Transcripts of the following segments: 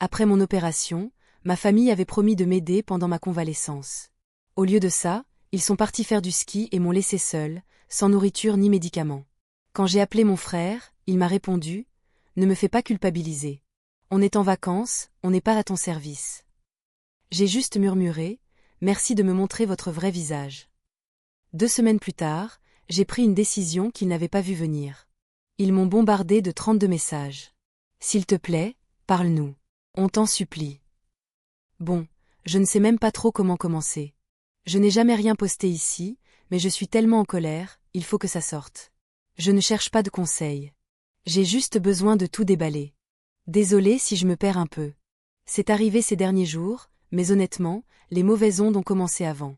Après mon opération, ma famille avait promis de m'aider pendant ma convalescence. Au lieu de ça, ils sont partis faire du ski et m'ont laissé seule, sans nourriture ni médicaments. Quand j'ai appelé mon frère, il m'a répondu « Ne me fais pas culpabiliser. On est en vacances, on n'est pas à ton service. » J'ai juste murmuré « Merci de me montrer votre vrai visage. » 2 semaines plus tard, j'ai pris une décision qu'ils n'avaient pas vu venir. Ils m'ont bombardé de 32 messages. « S'il te plaît, parle-nous. On t'en supplie. » Bon, je ne sais même pas trop comment commencer. Je n'ai jamais rien posté ici, mais je suis tellement en colère, il faut que ça sorte. Je ne cherche pas de conseils. J'ai juste besoin de tout déballer. Désolée si je me perds un peu. C'est arrivé ces derniers jours, mais honnêtement, les mauvaises ondes ont commencé avant.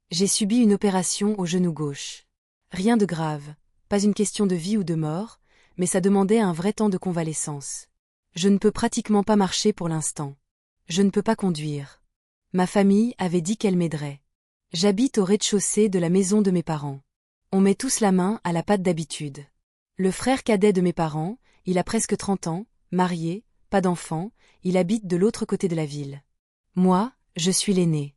J'ai subi une opération au genou gauche. Rien de grave, pas une question de vie ou de mort, mais ça demandait un vrai temps de convalescence. Je ne peux pratiquement pas marcher pour l'instant. Je ne peux pas conduire. Ma famille avait dit qu'elle m'aiderait. J'habite au rez-de-chaussée de la maison de mes parents. On met tous la main à la pâte d'habitude. Le frère cadet de mes parents, il a presque 30 ans, marié, pas d'enfant, il habite de l'autre côté de la ville. Moi, je suis l'aînée.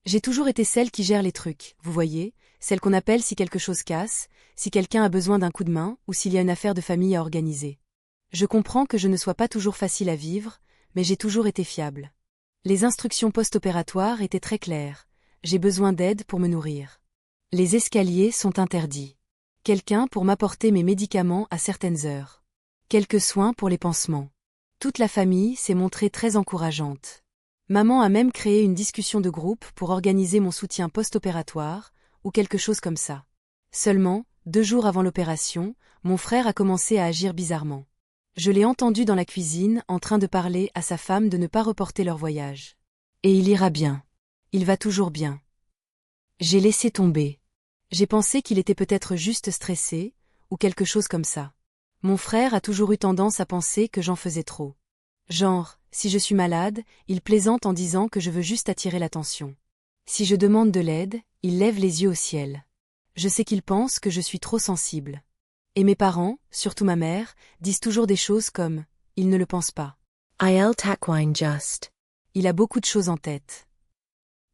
J'ai toujours été celle qui gère les trucs, vous voyez, celle qu'on appelle si quelque chose casse, si quelqu'un a besoin d'un coup de main ou s'il y a une affaire de famille à organiser. Je comprends que je ne sois pas toujours facile à vivre, mais j'ai toujours été fiable. Les instructions post-opératoires étaient très claires. J'ai besoin d'aide pour me nourrir. Les escaliers sont interdits. Quelqu'un pour m'apporter mes médicaments à certaines heures. Quelques soins pour les pansements. Toute la famille s'est montrée très encourageante. Maman a même créé une discussion de groupe pour organiser mon soutien post-opératoire, ou quelque chose comme ça. Seulement, 2 jours avant l'opération, mon frère a commencé à agir bizarrement. Je l'ai entendu dans la cuisine en train de parler à sa femme de ne pas reporter leur voyage. Et il ira bien. Il va toujours bien. J'ai laissé tomber. J'ai pensé qu'il était peut-être juste stressé, ou quelque chose comme ça. Mon frère a toujours eu tendance à penser que j'en faisais trop. Genre, si je suis malade, il plaisante en disant que je veux juste attirer l'attention. Si je demande de l'aide, il lève les yeux au ciel. Je sais qu'il pense que je suis trop sensible. Et mes parents, surtout ma mère, disent toujours des choses comme « il ne le pense pas ». Il taquine just. Il a beaucoup de choses en tête.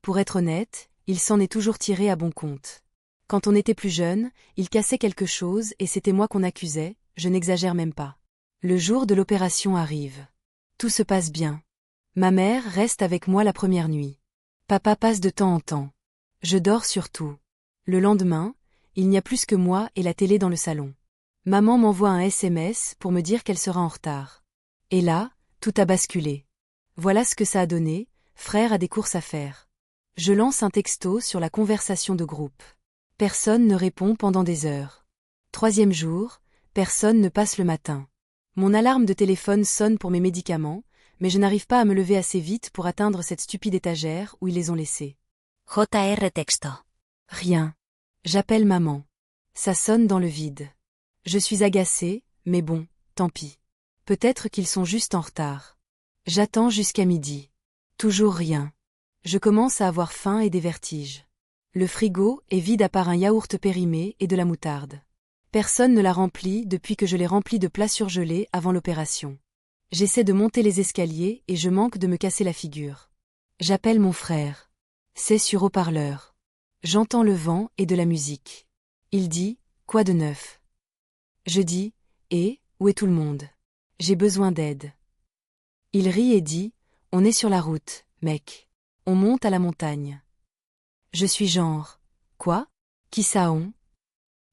Pour être honnête, il s'en est toujours tiré à bon compte. Quand on était plus jeune, il cassait quelque chose et c'était moi qu'on accusait, je n'exagère même pas. Le jour de l'opération arrive. Tout se passe bien. Ma mère reste avec moi la première nuit. Papa passe de temps en temps. Je dors surtout. Le lendemain, il n'y a plus que moi et la télé dans le salon. Maman m'envoie un SMS pour me dire qu'elle sera en retard. Et là, tout a basculé. Voilà ce que ça a donné, frère a des courses à faire. Je lance un texto sur la conversation de groupe. Personne ne répond pendant des heures. 3e jour, personne ne passe le matin. Mon alarme de téléphone sonne pour mes médicaments, mais je n'arrive pas à me lever assez vite pour atteindre cette stupide étagère où ils les ont laissés. JR texto. Rien. J'appelle maman. Ça sonne dans le vide. Je suis agacée, mais bon, tant pis. Peut-être qu'ils sont juste en retard. J'attends jusqu'à midi. Toujours rien. Je commence à avoir faim et des vertiges. Le frigo est vide à part un yaourt périmé et de la moutarde. Personne ne l'a rempli depuis que je l'ai rempli de plats surgelés avant l'opération. J'essaie de monter les escaliers et je manque de me casser la figure. J'appelle mon frère. C'est sur haut-parleur. J'entends le vent et de la musique. Il dit « Quoi de neuf ?» Je dis « Et, où est tout le monde ? J'ai besoin d'aide. » Il rit et dit « On est sur la route, mec. On monte à la montagne. » Je suis genre « Quoi ? Qui ça on ?»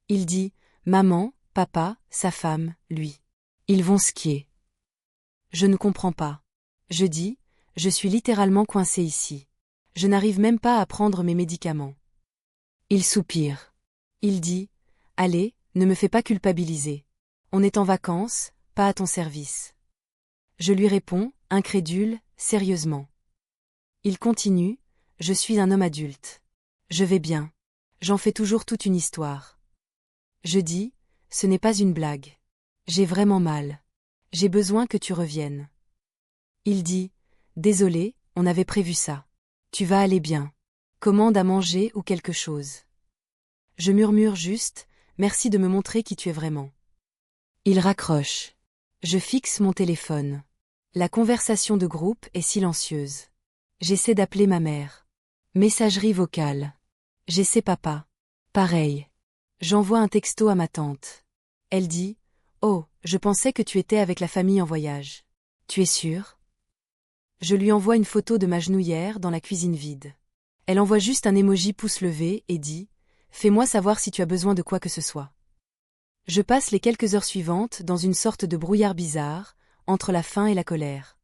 Il dit « Maman, papa, sa femme, lui. Ils vont skier. » Je ne comprends pas. Je dis « Je suis littéralement coincé ici. Je n'arrive même pas à prendre mes médicaments. » Il soupire. Il dit « Allez, ne me fais pas culpabiliser. On est en vacances, pas à ton service. » Je lui réponds, incrédule, sérieusement. Il continue « Je suis un homme adulte. Je vais bien. J'en fais toujours toute une histoire. » Je dis « Ce n'est pas une blague. J'ai vraiment mal. J'ai besoin que tu reviennes. » Il dit « Désolé, on avait prévu ça. Tu vas aller bien. Commande à manger ou quelque chose. » Je murmure juste « Merci de me montrer qui tu es vraiment. » Il raccroche. Je fixe mon téléphone. La conversation de groupe est silencieuse. J'essaie d'appeler ma mère. Messagerie vocale. J'essaie papa. Pareil. J'envoie un texto à ma tante. Elle dit « Oh, je pensais que tu étais avec la famille en voyage. Tu es sûre ?» Je lui envoie une photo de ma genouillère dans la cuisine vide. Elle envoie juste un emoji pouce levé et dit « Fais-moi savoir si tu as besoin de quoi que ce soit. » Je passe les quelques heures suivantes dans une sorte de brouillard bizarre, entre la faim et la colère.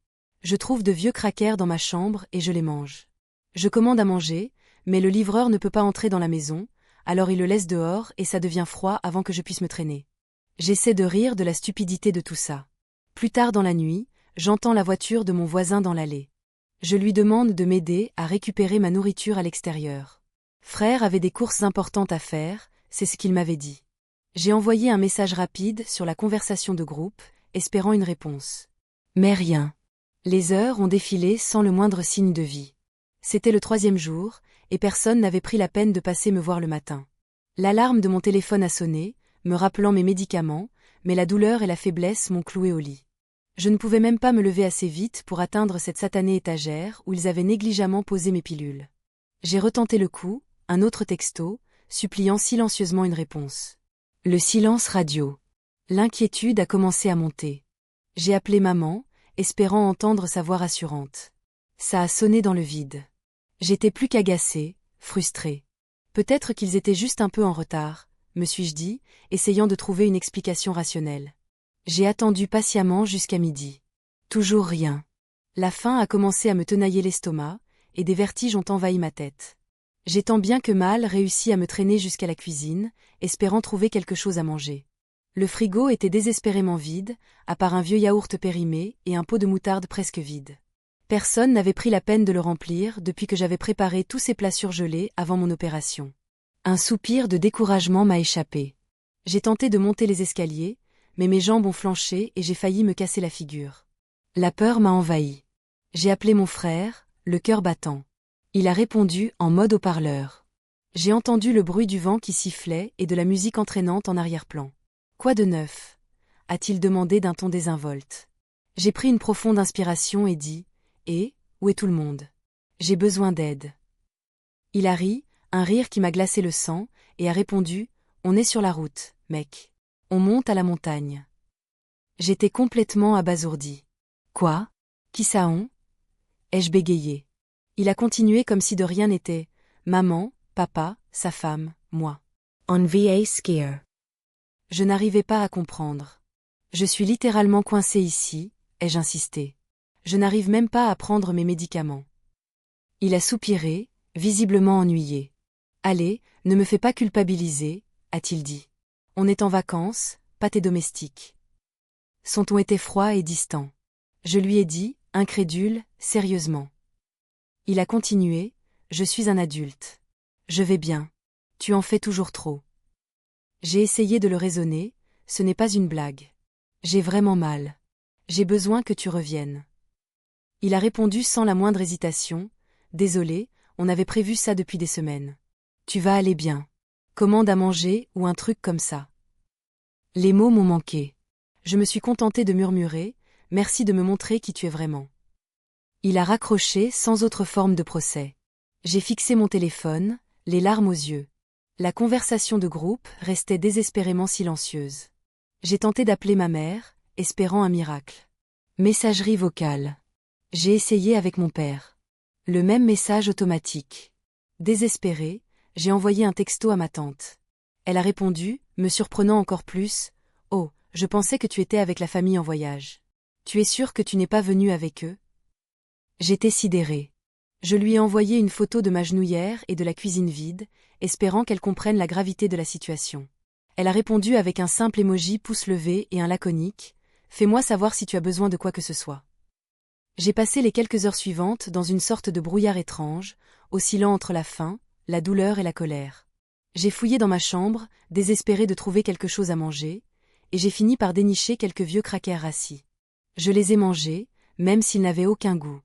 Je trouve de vieux crackers dans ma chambre et je les mange. Je commande à manger, mais le livreur ne peut pas entrer dans la maison, alors il le laisse dehors et ça devient froid avant que je puisse me traîner. J'essaie de rire de la stupidité de tout ça. Plus tard dans la nuit, j'entends la voiture de mon voisin dans l'allée. Je lui demande de m'aider à récupérer ma nourriture à l'extérieur. Frère avait des courses importantes à faire, c'est ce qu'il m'avait dit. J'ai envoyé un message rapide sur la conversation de groupe, espérant une réponse. Mais rien. Les heures ont défilé sans le moindre signe de vie. C'était le 3e jour, et personne n'avait pris la peine de passer me voir le matin. L'alarme de mon téléphone a sonné, me rappelant mes médicaments, mais la douleur et la faiblesse m'ont cloué au lit. Je ne pouvais même pas me lever assez vite pour atteindre cette satanée étagère où ils avaient négligemment posé mes pilules. J'ai retenté le coup, un autre texto, suppliant silencieusement une réponse. Le silence radio. L'inquiétude a commencé à monter. J'ai appelé maman, espérant entendre sa voix rassurante. Ça a sonné dans le vide. J'étais plus qu'agacée, frustrée. Peut-être qu'ils étaient juste un peu en retard, me suis-je dit, essayant de trouver une explication rationnelle. J'ai attendu patiemment jusqu'à midi. Toujours rien. La faim a commencé à me tenailler l'estomac, et des vertiges ont envahi ma tête. J'ai tant bien que mal réussi à me traîner jusqu'à la cuisine, espérant trouver quelque chose à manger. Le frigo était désespérément vide, à part un vieux yaourt périmé et un pot de moutarde presque vide. Personne n'avait pris la peine de le remplir depuis que j'avais préparé tous ces plats surgelés avant mon opération. Un soupir de découragement m'a échappé. J'ai tenté de monter les escaliers, mais mes jambes ont flanché et j'ai failli me casser la figure. La peur m'a envahi. J'ai appelé mon frère, le cœur battant. Il a répondu en mode haut-parleur. J'ai entendu le bruit du vent qui sifflait et de la musique entraînante en arrière-plan. Quoi de neuf ? A-t-il demandé d'un ton désinvolte. J'ai pris une profonde inspiration et dit « Et, où est tout le monde ? J'ai besoin d'aide. » Il a ri, un rire qui m'a glacé le sang, et a répondu « On est sur la route, mec. On monte à la montagne. » J'étais complètement abasourdi. « Quoi ? Qui ça on ? » ai-je bégayé. Il a continué comme si de rien n'était. Maman, papa, sa femme, moi. On va skier. Je n'arrivais pas à comprendre. Je suis littéralement coincé ici, ai-je insisté. Je n'arrive même pas à prendre mes médicaments. Il a soupiré, visiblement ennuyé. Allez, ne me fais pas culpabiliser, a-t-il dit. On est en vacances, pas tes domestiques. Son ton était froid et distant. Je lui ai dit, incrédule, sérieusement. Il a continué, je suis un adulte. Je vais bien. Tu en fais toujours trop. J'ai essayé de le raisonner, ce n'est pas une blague. J'ai vraiment mal. J'ai besoin que tu reviennes. Il a répondu sans la moindre hésitation, désolé, on avait prévu ça depuis des semaines. Tu vas aller bien. Commande à manger ou un truc comme ça. Les mots m'ont manqué. Je me suis contentée de murmurer, merci de me montrer qui tu es vraiment. Il a raccroché sans autre forme de procès. J'ai fixé mon téléphone, les larmes aux yeux. La conversation de groupe restait désespérément silencieuse. J'ai tenté d'appeler ma mère, espérant un miracle. Messagerie vocale. J'ai essayé avec mon père. Le même message automatique. Désespéré, j'ai envoyé un texto à ma tante. Elle a répondu, me surprenant encore plus, « Oh, je pensais que tu étais avec la famille en voyage. Tu es sûr que tu n'es pas venu avec eux ?» J'étais sidérée. Je lui ai envoyé une photo de ma genouillère et de la cuisine vide, espérant qu'elle comprenne la gravité de la situation. Elle a répondu avec un simple emoji pouce levé et un laconique, « Fais-moi savoir si tu as besoin de quoi que ce soit. » J'ai passé les quelques heures suivantes dans une sorte de brouillard étrange, oscillant entre la faim, la douleur et la colère. J'ai fouillé dans ma chambre, désespérée de trouver quelque chose à manger, et j'ai fini par dénicher quelques vieux crackers rassis. Je les ai mangés, même s'ils n'avaient aucun goût.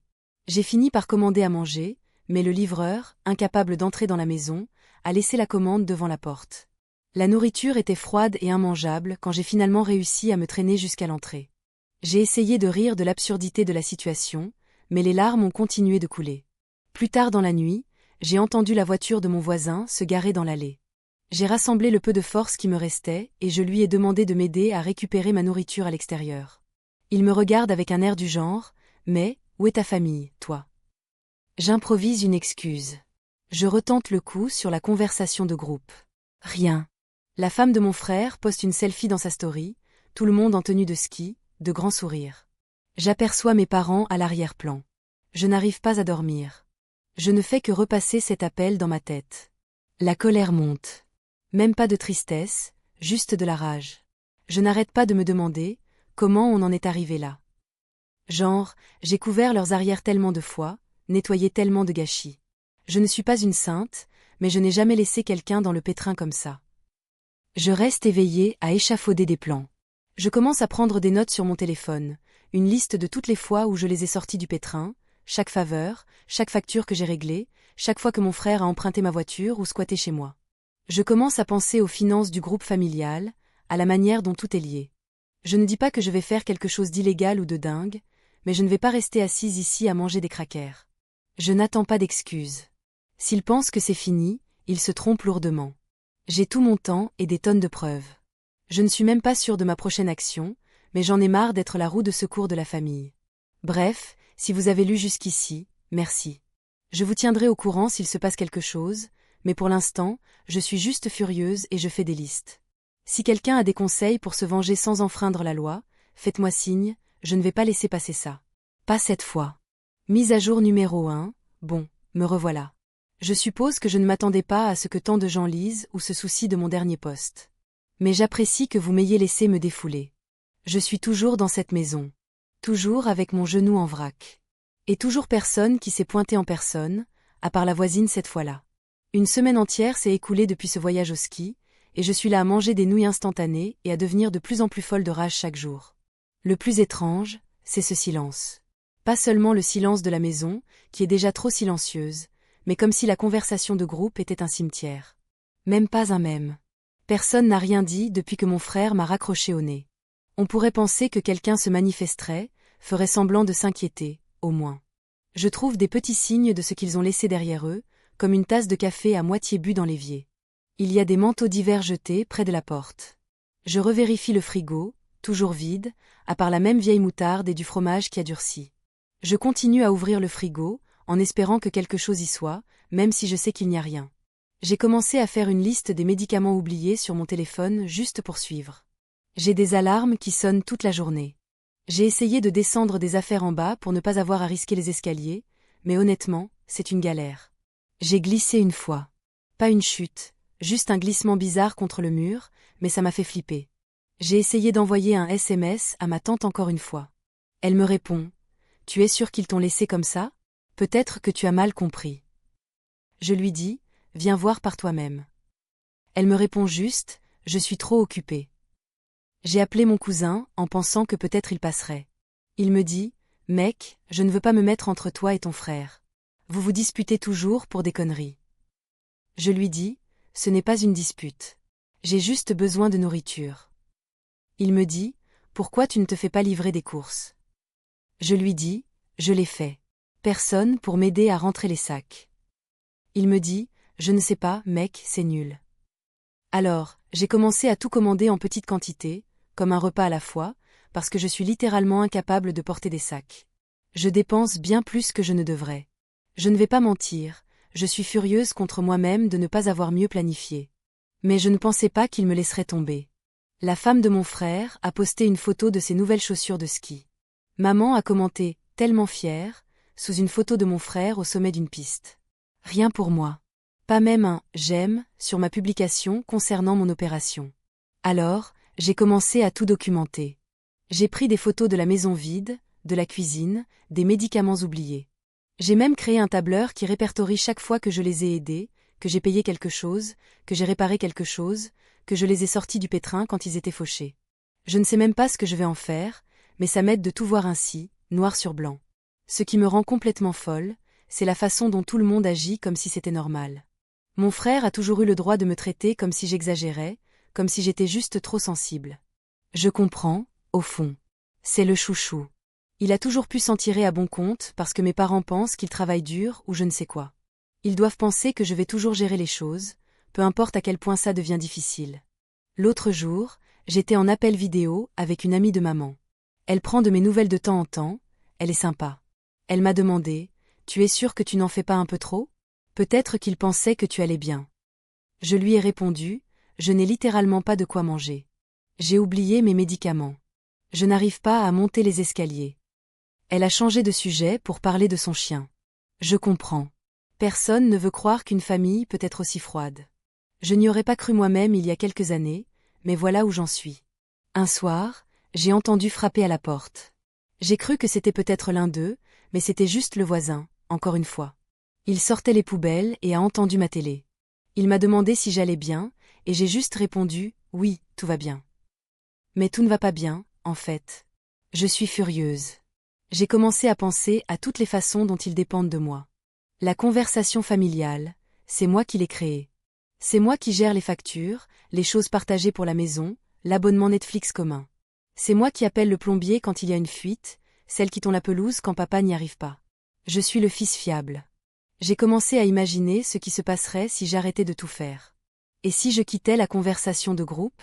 J'ai fini par commander à manger, mais le livreur, incapable d'entrer dans la maison, a laissé la commande devant la porte. La nourriture était froide et immangeable quand j'ai finalement réussi à me traîner jusqu'à l'entrée. J'ai essayé de rire de l'absurdité de la situation, mais les larmes ont continué de couler. Plus tard dans la nuit, j'ai entendu la voiture de mon voisin se garer dans l'allée. J'ai rassemblé le peu de force qui me restait et je lui ai demandé de m'aider à récupérer ma nourriture à l'extérieur. Il me regarde avec un air du genre « Mais, où est ta famille, toi ?» J'improvise une excuse. Je retente le coup sur la conversation de groupe. Rien. La femme de mon frère poste une selfie dans sa story, tout le monde en tenue de ski, de grands sourires. J'aperçois mes parents à l'arrière-plan. Je n'arrive pas à dormir. Je ne fais que repasser cet appel dans ma tête. La colère monte. Même pas de tristesse, juste de la rage. Je n'arrête pas de me demander comment on en est arrivé là. Genre, j'ai couvert leurs arrières tellement de fois, nettoyé tellement de gâchis. Je ne suis pas une sainte, mais je n'ai jamais laissé quelqu'un dans le pétrin comme ça. Je reste éveillée à échafauder des plans. Je commence à prendre des notes sur mon téléphone, une liste de toutes les fois où je les ai sortis du pétrin, chaque faveur, chaque facture que j'ai réglée, chaque fois que mon frère a emprunté ma voiture ou squatté chez moi. Je commence à penser aux finances du groupe familial, à la manière dont tout est lié. Je ne dis pas que je vais faire quelque chose d'illégal ou de dingue, mais je ne vais pas rester assise ici à manger des crackers. Je n'attends pas d'excuses. S'ils pensent que c'est fini, ils se trompent lourdement. J'ai tout mon temps et des tonnes de preuves. Je ne suis même pas sûre de ma prochaine action, mais j'en ai marre d'être la roue de secours de la famille. Bref, si vous avez lu jusqu'ici, merci. Je vous tiendrai au courant s'il se passe quelque chose, mais pour l'instant, je suis juste furieuse et je fais des listes. Si quelqu'un a des conseils pour se venger sans enfreindre la loi, faites-moi signe, je ne vais pas laisser passer ça. Pas cette fois. Mise à jour numéro 1, bon, me revoilà. Je suppose que je ne m'attendais pas à ce que tant de gens lisent ou se soucient de mon dernier post. Mais j'apprécie que vous m'ayez laissé me défouler. Je suis toujours dans cette maison. Toujours avec mon genou en vrac. Et toujours personne qui s'est pointé en personne, à part la voisine cette fois-là. Une semaine entière s'est écoulée depuis ce voyage au ski, et je suis là à manger des nouilles instantanées et à devenir de plus en plus folle de rage chaque jour. Le plus étrange, c'est ce silence. Pas seulement le silence de la maison, qui est déjà trop silencieuse, mais comme si la conversation de groupe était un cimetière. Même pas un mème. Personne n'a rien dit depuis que mon frère m'a raccroché au nez. On pourrait penser que quelqu'un se manifesterait, ferait semblant de s'inquiéter, au moins. Je trouve des petits signes de ce qu'ils ont laissé derrière eux, comme une tasse de café à moitié bu dans l'évier. Il y a des manteaux d'hiver jetés près de la porte. Je revérifie le frigo, toujours vide, à part la même vieille moutarde et du fromage qui a durci. Je continue à ouvrir le frigo, en espérant que quelque chose y soit, même si je sais qu'il n'y a rien. J'ai commencé à faire une liste des médicaments oubliés sur mon téléphone juste pour suivre. J'ai des alarmes qui sonnent toute la journée. J'ai essayé de descendre des affaires en bas pour ne pas avoir à risquer les escaliers, mais honnêtement, c'est une galère. J'ai glissé une fois. Pas une chute, juste un glissement bizarre contre le mur, mais ça m'a fait flipper. J'ai essayé d'envoyer un SMS à ma tante encore une fois. Elle me répond « Tu es sûr qu'ils t'ont laissé comme ça ? Peut-être que tu as mal compris. » Je lui dis « Viens voir par toi-même. » Elle me répond juste « Je suis trop occupée. » J'ai appelé mon cousin en pensant que peut-être il passerait. Il me dit « Mec, je ne veux pas me mettre entre toi et ton frère. Vous vous disputez toujours pour des conneries. » Je lui dis « Ce n'est pas une dispute. J'ai juste besoin de nourriture. » Il me dit « Pourquoi tu ne te fais pas livrer des courses ?» Je lui dis « Je l'ai fait. Personne pour m'aider à rentrer les sacs. » Il me dit « Je ne sais pas, mec, c'est nul. » Alors, j'ai commencé à tout commander en petite quantité, comme un repas à la fois, parce que je suis littéralement incapable de porter des sacs. Je dépense bien plus que je ne devrais. Je ne vais pas mentir, je suis furieuse contre moi-même de ne pas avoir mieux planifié. Mais je ne pensais pas qu'il me laisserait tomber. La femme de mon frère a posté une photo de ses nouvelles chaussures de ski. Maman a commenté, tellement fière, sous une photo de mon frère au sommet d'une piste. Rien pour moi. Pas même un « j'aime » sur ma publication concernant mon opération. Alors, j'ai commencé à tout documenter. J'ai pris des photos de la maison vide, de la cuisine, des médicaments oubliés. J'ai même créé un tableur qui répertorie chaque fois que je les ai aidés, que j'ai payé quelque chose, que j'ai réparé quelque chose, que je les ai sortis du pétrin quand ils étaient fauchés. Je ne sais même pas ce que je vais en faire, mais ça m'aide de tout voir ainsi, noir sur blanc. Ce qui me rend complètement folle, c'est la façon dont tout le monde agit comme si c'était normal. Mon frère a toujours eu le droit de me traiter comme si j'exagérais, comme si j'étais juste trop sensible. Je comprends, au fond. C'est le chouchou. Il a toujours pu s'en tirer à bon compte parce que mes parents pensent qu'il travaille dur ou je ne sais quoi. Ils doivent penser que je vais toujours gérer les choses, peu importe à quel point ça devient difficile. L'autre jour, j'étais en appel vidéo avec une amie de maman. Elle prend de mes nouvelles de temps en temps, elle est sympa. Elle m'a demandé, « Tu es sûre que tu n'en fais pas un peu trop ? Peut-être qu'il pensait que tu allais bien. » Je lui ai répondu, « Je n'ai littéralement pas de quoi manger. J'ai oublié mes médicaments. Je n'arrive pas à monter les escaliers. » Elle a changé de sujet pour parler de son chien. Je comprends. Personne ne veut croire qu'une famille peut être aussi froide. Je n'y aurais pas cru moi-même il y a quelques années, mais voilà où j'en suis. Un soir, j'ai entendu frapper à la porte. J'ai cru que c'était peut-être l'un d'eux, mais c'était juste le voisin, encore une fois. Il sortait les poubelles et a entendu ma télé. Il m'a demandé si j'allais bien, et j'ai juste répondu « Oui, tout va bien ». Mais tout ne va pas bien, en fait. Je suis furieuse. J'ai commencé à penser à toutes les façons dont ils dépendent de moi. La conversation familiale, c'est moi qui l'ai créée. C'est moi qui gère les factures, les choses partagées pour la maison, l'abonnement Netflix commun. C'est moi qui appelle le plombier quand il y a une fuite, celle qui tond la pelouse quand papa n'y arrive pas. Je suis le fils fiable. J'ai commencé à imaginer ce qui se passerait si j'arrêtais de tout faire. Et si je quittais la conversation de groupe ?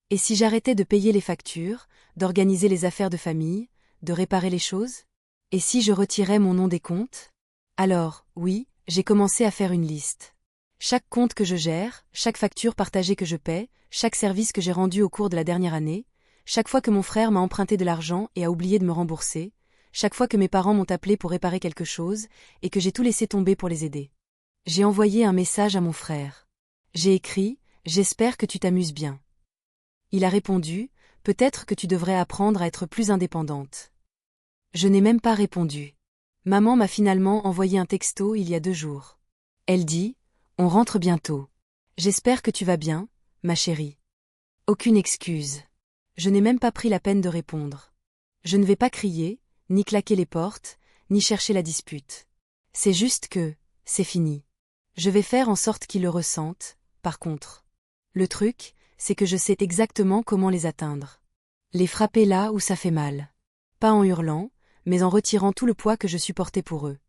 Et si j'arrêtais de payer les factures, d'organiser les affaires de famille, de réparer les choses ? Et si je retirais mon nom des comptes ? Alors, oui, j'ai commencé à faire une liste. Chaque compte que je gère, chaque facture partagée que je paie, chaque service que j'ai rendu au cours de la dernière année, chaque fois que mon frère m'a emprunté de l'argent et a oublié de me rembourser, chaque fois que mes parents m'ont appelé pour réparer quelque chose et que j'ai tout laissé tomber pour les aider. J'ai envoyé un message à mon frère. J'ai écrit « J'espère que tu t'amuses bien ». Il a répondu « Peut-être que tu devrais apprendre à être plus indépendante ». Je n'ai même pas répondu. Maman m'a finalement envoyé un texto il y a 2 jours. Elle dit « On rentre bientôt. J'espère que tu vas bien, ma chérie. » Aucune excuse. Je n'ai même pas pris la peine de répondre. Je ne vais pas crier, ni claquer les portes, ni chercher la dispute. C'est juste que, c'est fini. Je vais faire en sorte qu'ils le ressentent, par contre. Le truc, c'est que je sais exactement comment les atteindre. Les frapper là où ça fait mal. Pas en hurlant, mais en retirant tout le poids que je supportais pour eux.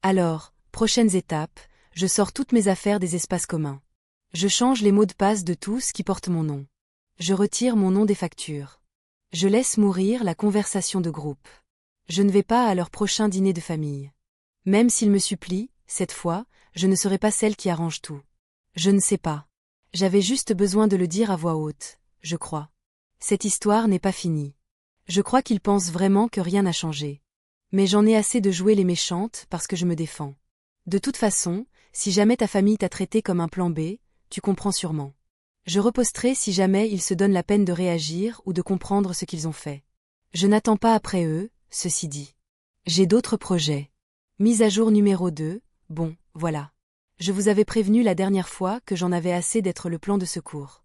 Alors, prochaines étapes, je sors toutes mes affaires des espaces communs. Je change les mots de passe de tous qui portent mon nom. Je retire mon nom des factures. Je laisse mourir la conversation de groupe. Je ne vais pas à leur prochain dîner de famille. Même s'ils me supplient, cette fois, je ne serai pas celle qui arrange tout. Je ne sais pas. J'avais juste besoin de le dire à voix haute, je crois. Cette histoire n'est pas finie. Je crois qu'ils pensent vraiment que rien n'a changé. Mais j'en ai assez de jouer les méchantes parce que je me défends. De toute façon, si jamais ta famille t'a traité comme un plan B, tu comprends sûrement. Je reposterai si jamais ils se donnent la peine de réagir ou de comprendre ce qu'ils ont fait. Je n'attends pas après eux, ceci dit. J'ai d'autres projets. Mise à jour numéro 2, bon, voilà. Je vous avais prévenu la dernière fois que j'en avais assez d'être le plan de secours.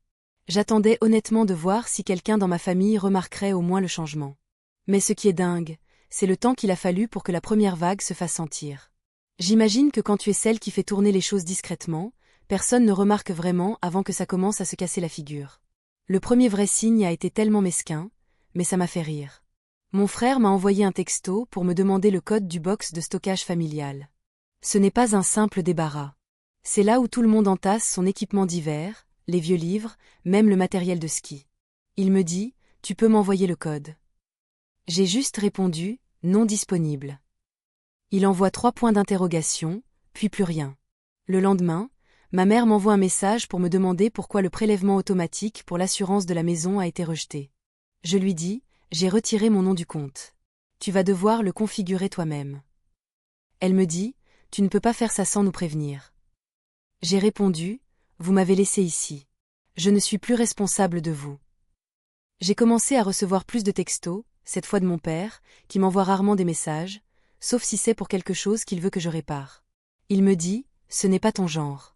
J'attendais honnêtement de voir si quelqu'un dans ma famille remarquerait au moins le changement. Mais ce qui est dingue, c'est le temps qu'il a fallu pour que la première vague se fasse sentir. J'imagine que quand tu es celle qui fait tourner les choses discrètement, personne ne remarque vraiment avant que ça commence à se casser la figure. Le premier vrai signe a été tellement mesquin, mais ça m'a fait rire. Mon frère m'a envoyé un texto pour me demander le code du box de stockage familial. Ce n'est pas un simple débarras. C'est là où tout le monde entasse son équipement d'hiver, les vieux livres, même le matériel de ski. Il me dit, tu peux m'envoyer le code. J'ai juste répondu, non disponible. Il envoie 3 points d'interrogation, puis plus rien. Le lendemain, ma mère m'envoie un message pour me demander pourquoi le prélèvement automatique pour l'assurance de la maison a été rejeté. Je lui dis, j'ai retiré mon nom du compte. Tu vas devoir le configurer toi-même. Elle me dit, tu ne peux pas faire ça sans nous prévenir. J'ai répondu, vous m'avez laissé ici. Je ne suis plus responsable de vous. J'ai commencé à recevoir plus de textos, cette fois de mon père, qui m'envoie rarement des messages, sauf si c'est pour quelque chose qu'il veut que je répare. Il me dit, ce n'est pas ton genre.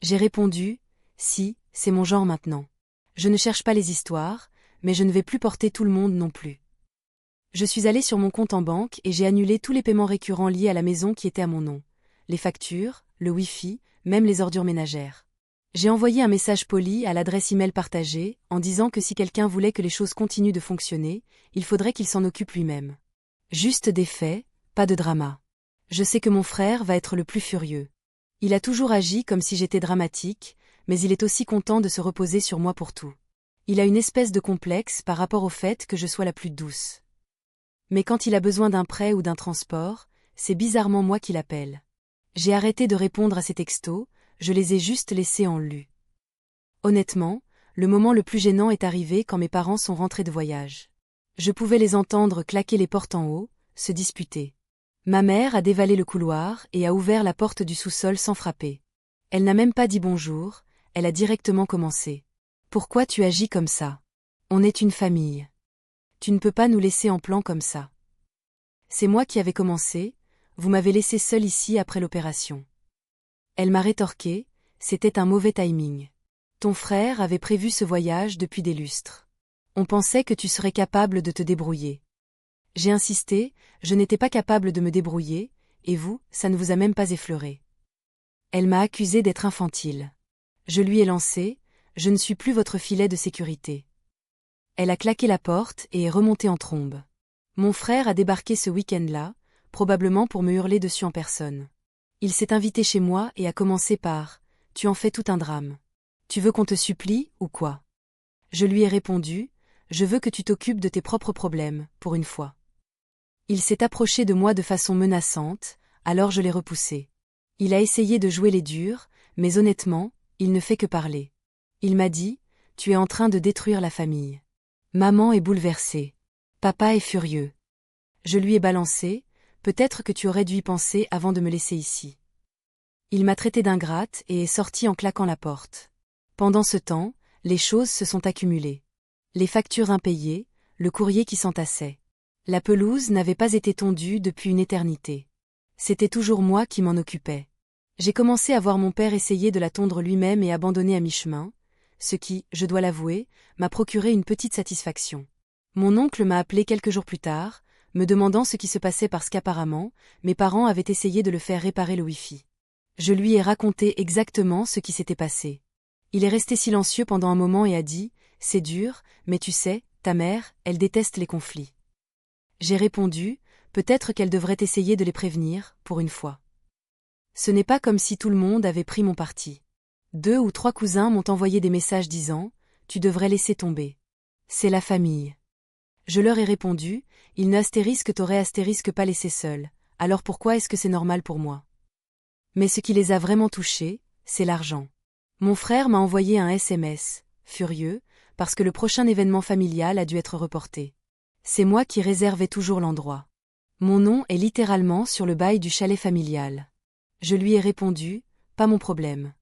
J'ai répondu, si, c'est mon genre maintenant. Je ne cherche pas les histoires, mais je ne vais plus porter tout le monde non plus. Je suis allée sur mon compte en banque et j'ai annulé tous les paiements récurrents liés à la maison qui étaient à mon nom. Les factures, le Wi-Fi, même les ordures ménagères. J'ai envoyé un message poli à l'adresse email partagée, en disant que si quelqu'un voulait que les choses continuent de fonctionner, il faudrait qu'il s'en occupe lui-même. Juste des faits, pas de drama. Je sais que mon frère va être le plus furieux. Il a toujours agi comme si j'étais dramatique, mais il est aussi content de se reposer sur moi pour tout. Il a une espèce de complexe par rapport au fait que je sois la plus douce. Mais quand il a besoin d'un prêt ou d'un transport, c'est bizarrement moi qui l'appelle. J'ai arrêté de répondre à ses textos, je les ai juste laissés en lu. Honnêtement, le moment le plus gênant est arrivé quand mes parents sont rentrés de voyage. Je pouvais les entendre claquer les portes en haut, se disputer. Ma mère a dévalé le couloir et a ouvert la porte du sous-sol sans frapper. Elle n'a même pas dit bonjour, elle a directement commencé. Pourquoi tu agis comme ça? On est une famille. Tu ne peux pas nous laisser en plan comme ça. C'est moi qui avais commencé, vous m'avez laissé seule ici après l'opération. Elle m'a rétorqué, c'était un mauvais timing. Ton frère avait prévu ce voyage depuis des lustres. On pensait que tu serais capable de te débrouiller. J'ai insisté, je n'étais pas capable de me débrouiller, et vous, ça ne vous a même pas effleuré. Elle m'a accusé d'être infantile. Je lui ai lancé, je ne suis plus votre filet de sécurité. Elle a claqué la porte et est remontée en trombe. Mon frère a débarqué ce week-end-là, probablement pour me hurler dessus en personne. Il s'est invité chez moi et a commencé par « Tu en fais tout un drame. Tu veux qu'on te supplie, ou quoi ?» Je lui ai répondu « Je veux que tu t'occupes de tes propres problèmes, pour une fois. » Il s'est approché de moi de façon menaçante, alors je l'ai repoussé. Il a essayé de jouer les durs, mais honnêtement, il ne fait que parler. Il m'a dit « Tu es en train de détruire la famille. » Maman est bouleversée. Papa est furieux. Je lui ai balancé « Peut-être que tu aurais dû y penser avant de me laisser ici. » Il m'a traité d'ingrate et est sorti en claquant la porte. Pendant ce temps, les choses se sont accumulées. Les factures impayées, le courrier qui s'entassait. La pelouse n'avait pas été tondue depuis une éternité. C'était toujours moi qui m'en occupais. J'ai commencé à voir mon père essayer de la tondre lui-même et abandonner à mi-chemin, ce qui, je dois l'avouer, m'a procuré une petite satisfaction. Mon oncle m'a appelé quelques jours plus tard, me demandant ce qui se passait parce qu'apparemment, mes parents avaient essayé de le faire réparer le Wi-Fi. Je lui ai raconté exactement ce qui s'était passé. Il est resté silencieux pendant un moment et a dit « C'est dur, mais tu sais, ta mère, elle déteste les conflits. » J'ai répondu « Peut-être qu'elle devrait essayer de les prévenir, pour une fois. » Ce n'est pas comme si tout le monde avait pris mon parti. 2 ou 3 cousins m'ont envoyé des messages disant « Tu devrais laisser tomber. C'est la famille. » Je leur ai répondu « Il ne astérisque t'aurait astérisque pas laissé seul, alors pourquoi est-ce que c'est normal pour moi ?» Mais ce qui les a vraiment touchés, c'est l'argent. Mon frère m'a envoyé un SMS, furieux, parce que le prochain événement familial a dû être reporté. C'est moi qui réservais toujours l'endroit. Mon nom est littéralement sur le bail du chalet familial. Je lui ai répondu, pas mon problème.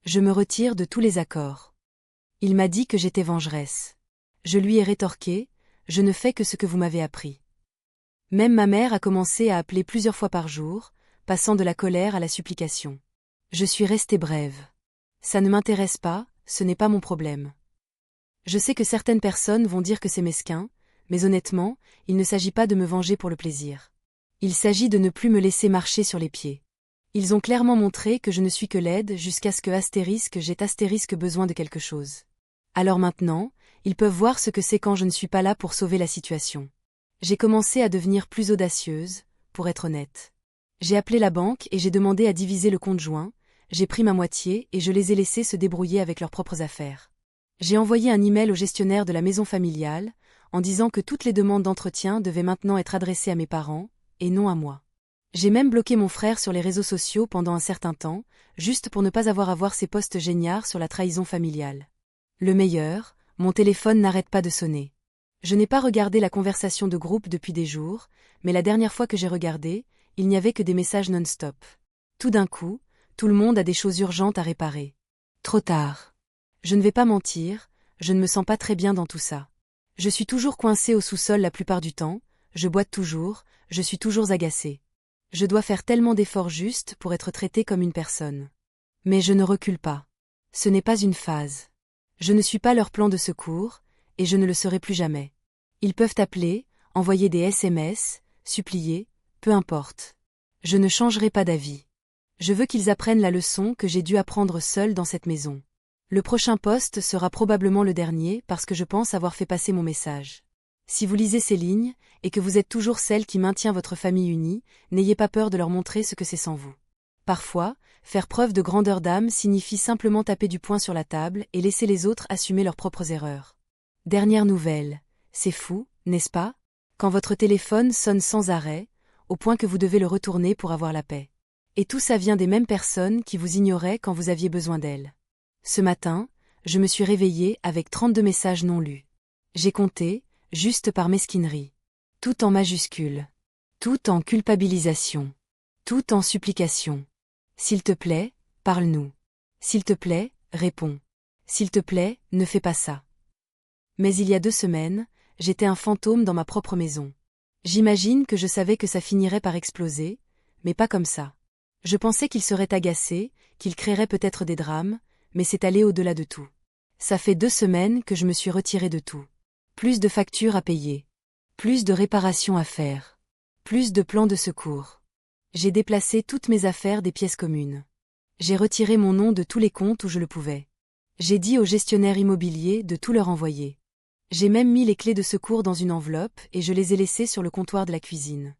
Je me retire de tous les accords. Il m'a dit que j'étais vengeresse. Je lui ai rétorqué, je ne fais que ce que vous m'avez appris. Même ma mère a commencé à appeler plusieurs fois par jour, passant de la colère à la supplication. Je suis restée brève. Ça ne m'intéresse pas, ce n'est pas mon problème. Je sais que certaines personnes vont dire que c'est mesquin, mais honnêtement, il ne s'agit pas de me venger pour le plaisir. Il s'agit de ne plus me laisser marcher sur les pieds. Ils ont clairement montré que je ne suis que laide jusqu'à ce que j'ai besoin de quelque chose. Alors maintenant, ils peuvent voir ce que c'est quand je ne suis pas là pour sauver la situation. J'ai commencé à devenir plus audacieuse, pour être honnête. J'ai appelé la banque et j'ai demandé à diviser le compte joint, j'ai pris ma moitié et je les ai laissés se débrouiller avec leurs propres affaires. J'ai envoyé un email au gestionnaire de la maison familiale, en disant que toutes les demandes d'entretien devaient maintenant être adressées à mes parents, et non à moi. J'ai même bloqué mon frère sur les réseaux sociaux pendant un certain temps, juste pour ne pas avoir à voir ses posts géniards sur la trahison familiale. Le meilleur, mon téléphone n'arrête pas de sonner. Je n'ai pas regardé la conversation de groupe depuis des jours, mais la dernière fois que j'ai regardé, il n'y avait que des messages non-stop. Tout d'un coup, tout le monde a des choses urgentes à réparer. Trop tard. Je ne vais pas mentir, je ne me sens pas très bien dans tout ça. Je suis toujours coincée au sous-sol la plupart du temps, je boite toujours, je suis toujours agacée. Je dois faire tellement d'efforts juste pour être traitée comme une personne. Mais je ne recule pas. Ce n'est pas une phase. Je ne suis pas leur plan de secours, et je ne le serai plus jamais. Ils peuvent appeler, envoyer des SMS, supplier, peu importe. Je ne changerai pas d'avis. Je veux qu'ils apprennent la leçon que j'ai dû apprendre seule dans cette maison. Le prochain post sera probablement le dernier parce que je pense avoir fait passer mon message. Si vous lisez ces lignes, et que vous êtes toujours celle qui maintient votre famille unie, n'ayez pas peur de leur montrer ce que c'est sans vous. Parfois, faire preuve de grandeur d'âme signifie simplement taper du poing sur la table et laisser les autres assumer leurs propres erreurs. Dernière nouvelle. C'est fou, n'est-ce pas? Quand votre téléphone sonne sans arrêt, au point que vous devez le retourner pour avoir la paix. Et tout ça vient des mêmes personnes qui vous ignoraient quand vous aviez besoin d'elles. Ce matin, je me suis réveillée avec 32 messages non lus. J'ai compté, juste par mesquinerie. Tout en majuscules. Tout en culpabilisation. Tout en supplication. S'il te plaît, parle-nous. S'il te plaît, réponds. S'il te plaît, ne fais pas ça. Mais il y a 2 semaines, j'étais un fantôme dans ma propre maison. J'imagine que je savais que ça finirait par exploser, mais pas comme ça. Je pensais qu'il serait agacé, qu'il créerait peut-être des drames, mais c'est allé au-delà de tout. Ça fait 2 semaines que je me suis retirée de tout. Plus de factures à payer. Plus de réparations à faire. Plus de plans de secours. J'ai déplacé toutes mes affaires des pièces communes. J'ai retiré mon nom de tous les comptes où je le pouvais. J'ai dit aux gestionnaires immobiliers de tout leur envoyer. J'ai même mis les clés de secours dans une enveloppe et je les ai laissées sur le comptoir de la cuisine.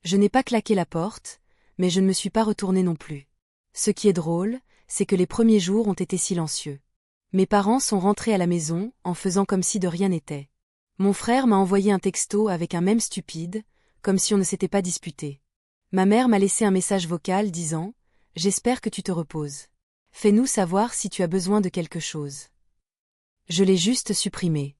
Je n'ai pas claqué la porte, mais je ne me suis pas retournée non plus. Ce qui est drôle, c'est que les premiers jours ont été silencieux. Mes parents sont rentrés à la maison en faisant comme si de rien n'était. Mon frère m'a envoyé un texto avec un mème stupide, comme si on ne s'était pas disputé. Ma mère m'a laissé un message vocal disant « J'espère que tu te reposes. Fais-nous savoir si tu as besoin de quelque chose. » Je l'ai juste supprimé.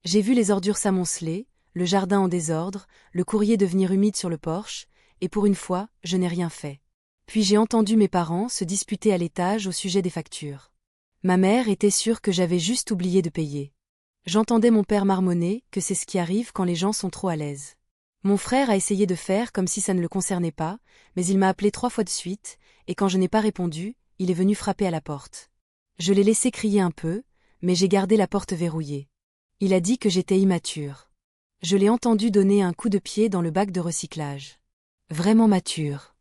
J'ai vu les ordures s'amonceler, le jardin en désordre, le courrier devenir humide sur le porche, et pour une fois, je n'ai rien fait. Puis j'ai entendu mes parents se disputer à l'étage au sujet des factures. Ma mère était sûre que j'avais juste oublié de payer. J'entendais mon père marmonner que c'est ce qui arrive quand les gens sont trop à l'aise. Mon frère a essayé de faire comme si ça ne le concernait pas, mais il m'a appelé 3 fois de suite, et quand je n'ai pas répondu, il est venu frapper à la porte. Je l'ai laissé crier un peu, mais j'ai gardé la porte verrouillée. Il a dit que j'étais immature. Je l'ai entendu donner un coup de pied dans le bac de recyclage. Vraiment mature.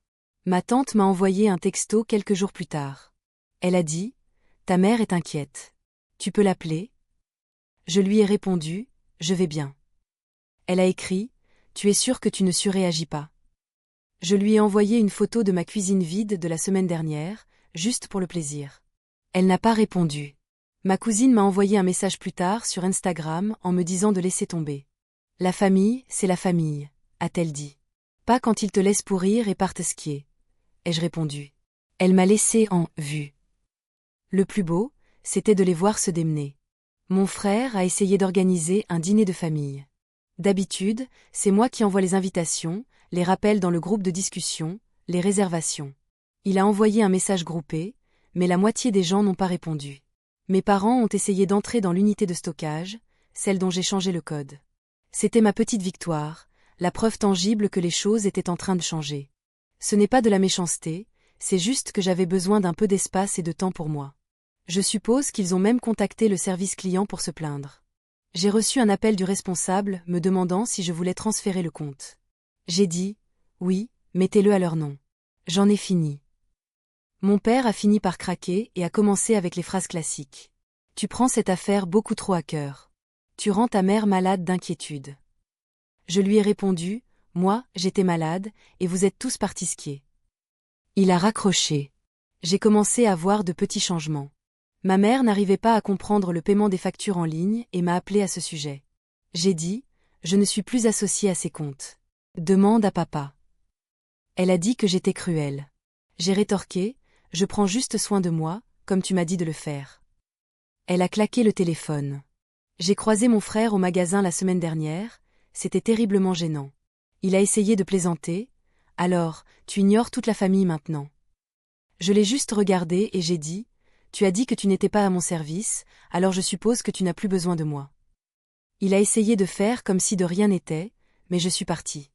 Ma tante m'a envoyé un texto quelques jours plus tard. Elle a dit « Ta mère est inquiète. Tu peux l'appeler ?» Je lui ai répondu « Je vais bien. » Elle a écrit « Tu es sûre que tu ne surréagis pas ?» Je lui ai envoyé une photo de ma cuisine vide de la semaine dernière, juste pour le plaisir. Elle n'a pas répondu. Ma cousine m'a envoyé un message plus tard sur Instagram en me disant de laisser tomber. La famille, c'est la famille, a-t-elle dit. Pas quand ils te laissent pourrir et partent skier. Ai-je répondu. Elle m'a laissé en vue. Le plus beau, c'était de les voir se démener. Mon frère a essayé d'organiser un dîner de famille. D'habitude, c'est moi qui envoie les invitations, les rappels dans le groupe de discussion, les réservations. Il a envoyé un message groupé, mais la moitié des gens n'ont pas répondu. Mes parents ont essayé d'entrer dans l'unité de stockage, celle dont j'ai changé le code. C'était ma petite victoire, la preuve tangible que les choses étaient en train de changer. Ce n'est pas de la méchanceté, c'est juste que j'avais besoin d'un peu d'espace et de temps pour moi. Je suppose qu'ils ont même contacté le service client pour se plaindre. J'ai reçu un appel du responsable me demandant si je voulais transférer le compte. J'ai dit « Oui, mettez-le à leur nom. » J'en ai fini. Mon père a fini par craquer et a commencé avec les phrases classiques. « Tu prends cette affaire beaucoup trop à cœur. Tu rends ta mère malade d'inquiétude. » Je lui ai répondu « Moi, j'étais malade, et vous êtes tous partis skier. » Il a raccroché. J'ai commencé à voir de petits changements. Ma mère n'arrivait pas à comprendre le paiement des factures en ligne et m'a appelé à ce sujet. J'ai dit « Je ne suis plus associée à ces comptes. Demande à papa. » Elle a dit que j'étais cruelle. J'ai rétorqué « Je prends juste soin de moi, comme tu m'as dit de le faire. » Elle a claqué le téléphone. J'ai croisé mon frère au magasin la semaine dernière, c'était terriblement gênant. Il a essayé de plaisanter « Alors, tu ignores toute la famille maintenant. » Je l'ai juste regardé et j'ai dit « Tu as dit que tu n'étais pas à mon service, alors je suppose que tu n'as plus besoin de moi. » Il a essayé de faire comme si de rien n'était, mais je suis partie.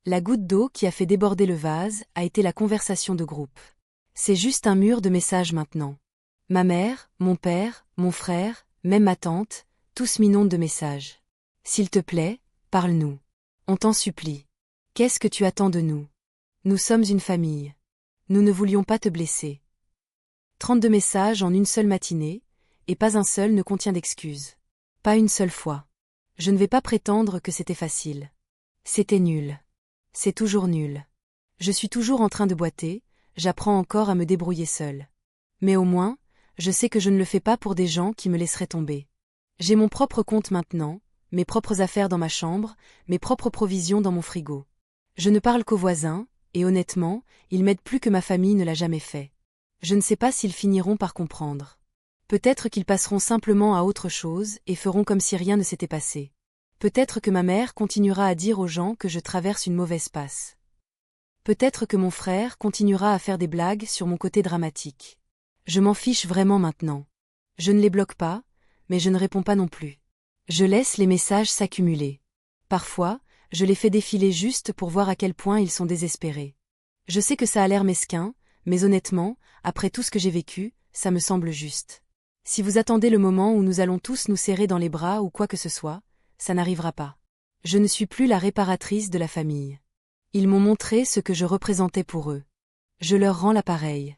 La goutte d'eau qui a fait déborder le vase a été la conversation de groupe. C'est juste un mur de messages maintenant. Ma mère, mon père, mon frère, même ma tante, tous m'inondent de messages. S'il te plaît, parle-nous. On t'en supplie. Qu'est-ce que tu attends de nous? Nous sommes une famille. Nous ne voulions pas te blesser. 32 messages en une seule matinée, et pas un seul ne contient d'excuses. Pas une seule fois. Je ne vais pas prétendre que c'était facile. C'était nul. C'est toujours nul. Je suis toujours en train de boiter, j'apprends encore à me débrouiller seule. Mais au moins, je sais que je ne le fais pas pour des gens qui me laisseraient tomber. J'ai mon propre compte maintenant, mes propres affaires dans ma chambre, mes propres provisions dans mon frigo. Je ne parle qu'aux voisins, et honnêtement, ils m'aident plus que ma famille ne l'a jamais fait. Je ne sais pas s'ils finiront par comprendre. Peut-être qu'ils passeront simplement à autre chose et feront comme si rien ne s'était passé. Peut-être que ma mère continuera à dire aux gens que je traverse une mauvaise passe. Peut-être que mon frère continuera à faire des blagues sur mon côté dramatique. Je m'en fiche vraiment maintenant. Je ne les bloque pas, mais je ne réponds pas non plus. Je laisse les messages s'accumuler. Parfois, je les fais défiler juste pour voir à quel point ils sont désespérés. Je sais que ça a l'air mesquin, mais honnêtement, après tout ce que j'ai vécu, ça me semble juste. Si vous attendez le moment où nous allons tous nous serrer dans les bras ou quoi que ce soit, ça n'arrivera pas. Je ne suis plus la réparatrice de la famille. Ils m'ont montré ce que je représentais pour eux. Je leur rends l'appareil.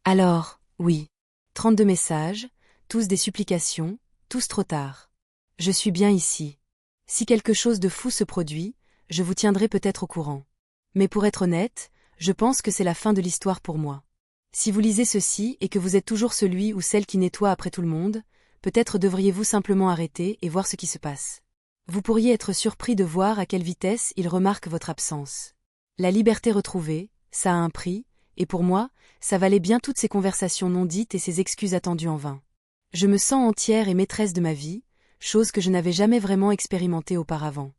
Alors, oui. 32 messages, tous des supplications, tous trop tard. Je suis bien ici. Si quelque chose de fou se produit, je vous tiendrai peut-être au courant. Mais pour être honnête, je pense que c'est la fin de l'histoire pour moi. Si vous lisez ceci et que vous êtes toujours celui ou celle qui nettoie après tout le monde, peut-être devriez-vous simplement arrêter et voir ce qui se passe. Vous pourriez être surpris de voir à quelle vitesse il remarque votre absence. La liberté retrouvée, ça a un prix, et pour moi, ça valait bien toutes ces conversations non dites et ces excuses attendues en vain. Je me sens entière et maîtresse de ma vie, chose que je n'avais jamais vraiment expérimentée auparavant.